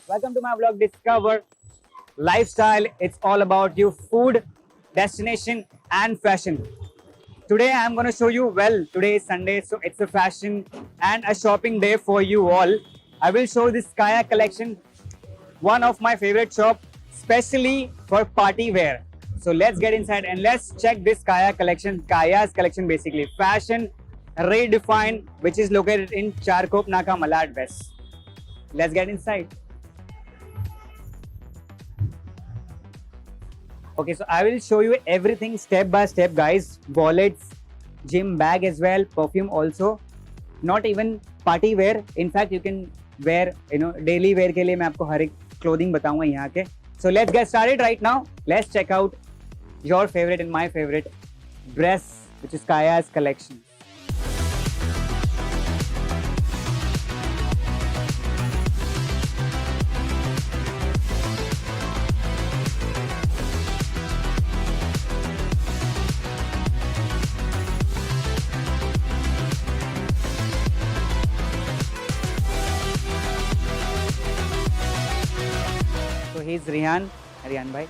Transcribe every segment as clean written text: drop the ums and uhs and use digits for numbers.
Welcome to my vlog Discover Lifestyle. It's all about you food, destination, and fashion. Today I'm going to show you, well, today is Sunday, so it's a fashion and a shopping day for you all. I will show this Kaya collection, one of my favorite shop, especially for party wear. So let's get inside and let's check this Kaya collection. Kaya's collection basically fashion redefined, which is located in Charkop Naka, Malad West. Let's get inside. Okay, so I will show you everything step by step, guys. Wallets, gym bag as well, perfume also. Not even party wear. In fact, you can wear, daily wear के लिए मैं आपको हर एक clothing बताऊंगा यहाँ के. So let's get started right now. Let's check out your favorite and my favorite dress, which is Kaya's collection. He is Riyan भाई.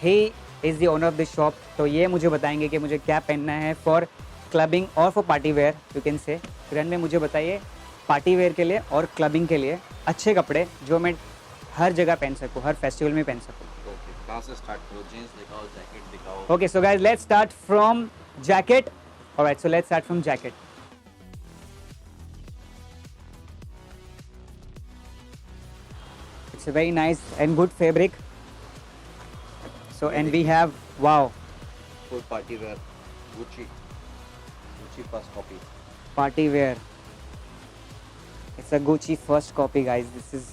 He is the owner of this shop. तो ये मुझे बताएंगे कि मुझे क्या पहनना है फॉर क्लबिंग और for party wear, you can say. Riyan भाई मुझे बताइए पार्टी वेयर के लिए और क्लबिंग के लिए अच्छे कपड़े जो मैं हर जगह पहन सकूँ, हर फेस्टिवल में पहन सकूँ. Okay, so guys let's start from jacket. Alright, so let's start from jacket. It's a very nice and good fabric. So, and we have, wow, full party wear, Gucci first copy. Party wear. It's a Gucci first copy, guys. This is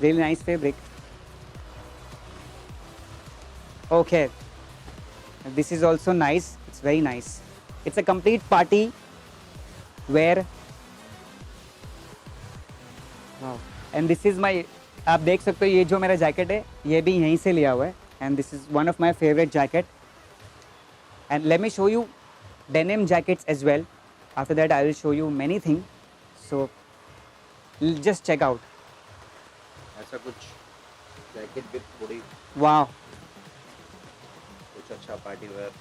really nice fabric. Okay, this is also nice. It's very nice. It's a complete party wear. Wow. And this is my, आप देख सकते हो ये जो मेरा jacket है ये भी यहीं से लिया हुआ है. And this is one of my favourite jacket. And let me show you denim jackets as well. After that I will show you many thing. So just check out. ऐसा कुछ जैकेट विद थोड़ी वाह, कुछ अच्छा party wear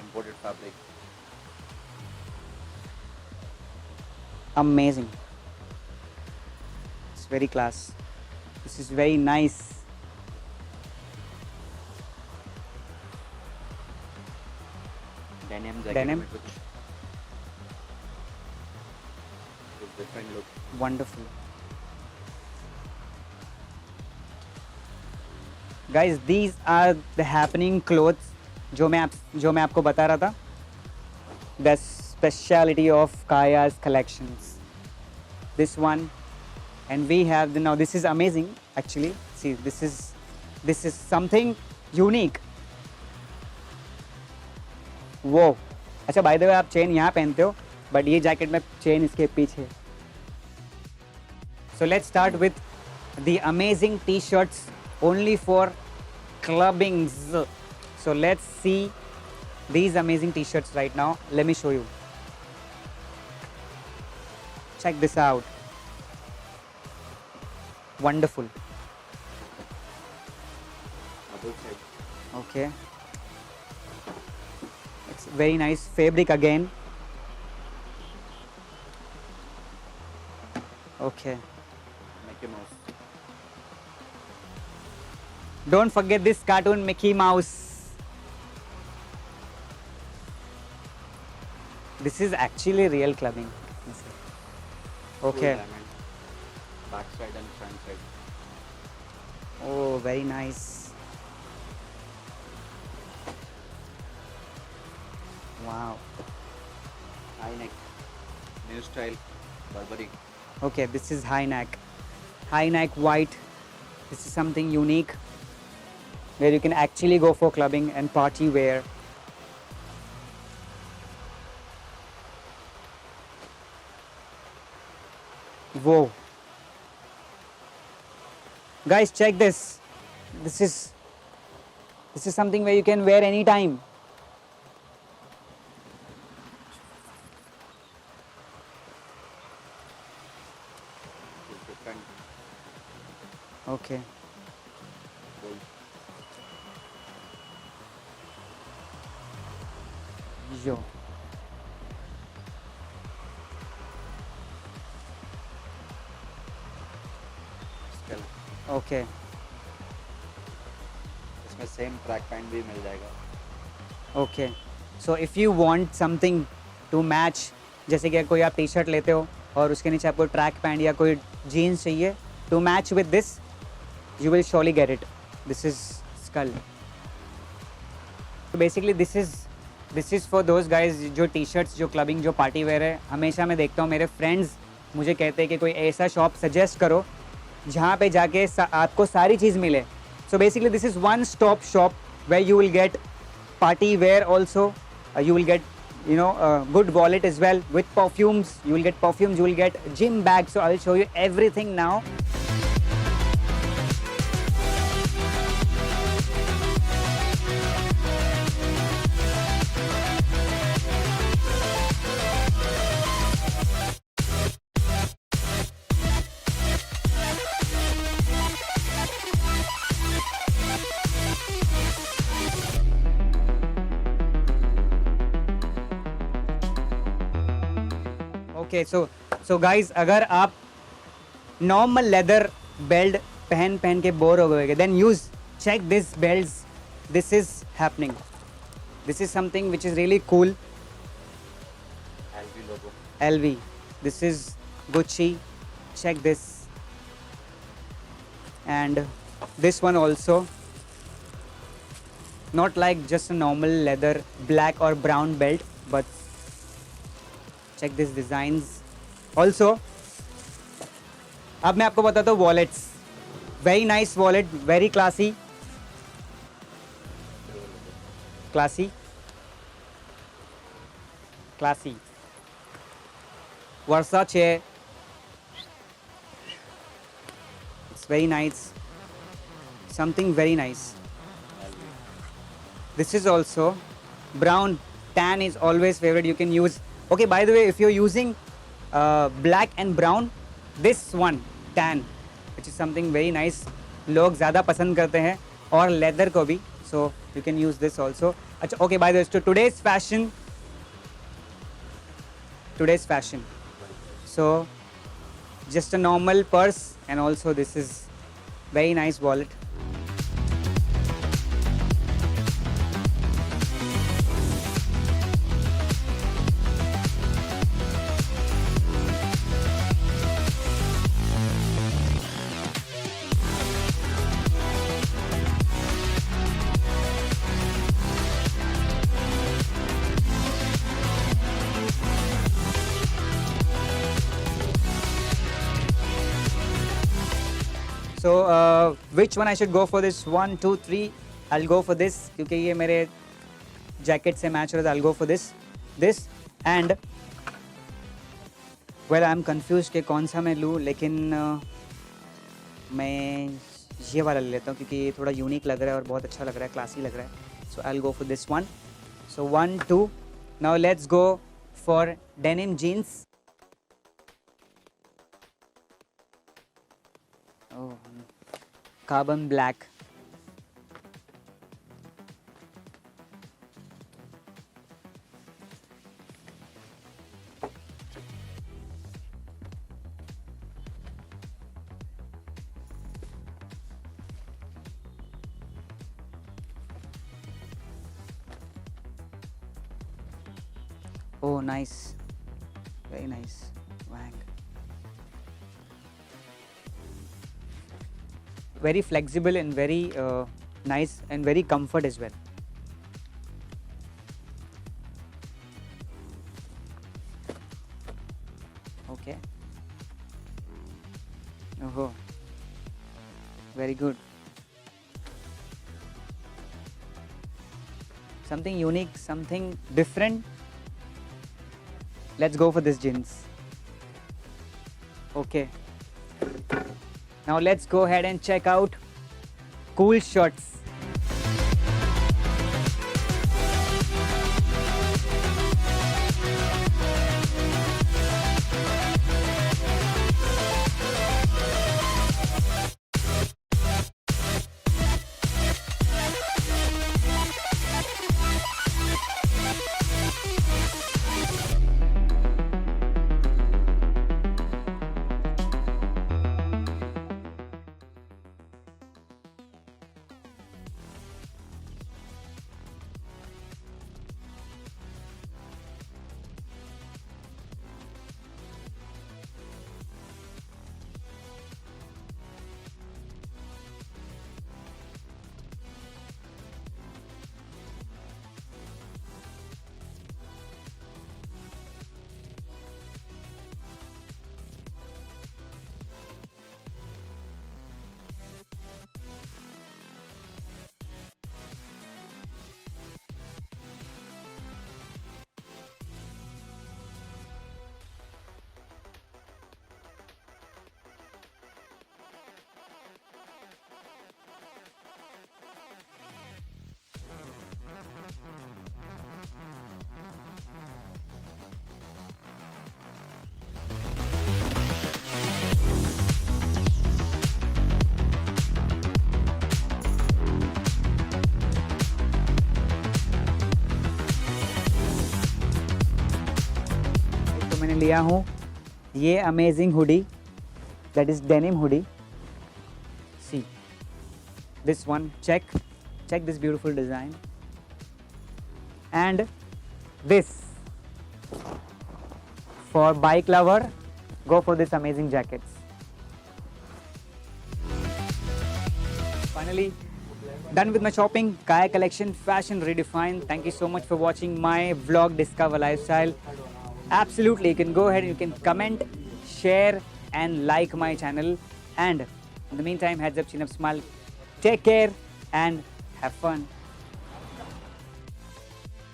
imported fabric. amazing. It's very class. This is very nice. Denim jacket Denim. में कुछ different look. Wonderful. Guys, these are the happening clothes जो मैं आपको बता रहा था. The speciality of Kaya's collections. This one, and we have now. This is amazing. Actually, see, this is something unique. वो अच्छा, बाय द वे आप chain यहाँ पहनते हो, बट ये जैकेट में चेन इसके पीछे. So let's start with the amazing t-shirts only for clubbings. So let's see these amazing t-shirts right now. Let me show you. Check this out. Wonderful. Double check. Okay. It's very nice fabric again. Okay. Mickey Mouse. Don't forget this cartoon Mickey Mouse. This is actually real clubbing. Okay. Full diamond. Back side and front side. Oh, very nice. Wow. High neck. New style. Burberry. Okay, this is high neck. High neck white. This is something unique where you can actually go for clubbing and party wear. Whoa. Guys, check this. This is something where you can wear anytime. Different Okay. Gold. Yo. Skull. Okay. इसमें same track pant भी मिल जाएगा. Okay. So if you want something to match, जैसे कि कोई आप T shirt लेते हो और उसके नीचे आपको ट्रैक पैंट या कोई जीन्स चाहिए to match with this, you will surely get it. This is skull. So basically this is for those guys जो टी शर्ट्स जो क्लबिंग जो पार्टी वेयर है. हमेशा मैं देखता हूँ मेरे फ्रेंड्स मुझे कहते हैं कि कोई ऐसा शॉप सजेस्ट करो जहाँ पे जाके आपको सारी चीज़ मिले. So basically this is one stop shop where you will get party wear also. You will get good wallet as well with perfumes. You will get perfumes, you will get gym bags. So I'll show you everything now. Okay, so guys, अगर आप normal leather belt पहन के bore हो गए then use check this belts. This is happening. This is something which is really cool. LV logo. LV. This is Gucci. Check this. And this one also. Not like just a normal leather black or brown belt, but check these designs. Also, अब मैं आपको बताता हूँ wallets. Very nice wallet, very classy. Classy. Classy. Versace. It's very nice. Something very nice. LV. This is also brown. Tan is always favorite. You can use. Okay, by the way, if you're using black and brown, this one tan, which is something very nice. लोग ज़्यादा पसंद करते हैं और leather को भी. So you can use this also. अच्छा, okay, by the way, so today's fashion. So just a normal purse, and also this is very nice wallet. So which one I should go for? This 1, 2, 3. I'll go for this क्योंकि ये मेरे jacket से match हो रहा था. I'll go for this and well I'm confused कि कौन सा मैं लूँ, लेकिन मैं ये वाला ले लेता हूँ क्योंकि ये थोड़ा यूनिक लग रहा है और बहुत अच्छा लग रहा है, क्लासी लग रहा है. So I'll go for this one. So 1, 2. Now let's go for denim jeans. Oh, carbon black. Oh, nice. Very nice. Wang. Very flexible and very nice and very comfort as well. Okay. Oh, very good. Something unique, something different. Let's go for this jeans. Okay. Now let's go ahead and check out cool shirts. लिया हूँ ये amazing hoodie, that is denim hoodie. See this one, check this beautiful design, and this for bike lover, go for this amazing jackets. Finally done with my shopping. Kaya collection, fashion redefined. Thank you so much for watching my vlog Discover Lifestyle. Absolutely, you can go ahead and you can comment, share and like my channel, and in the meantime, heads up, chin up, smile, take care and have fun.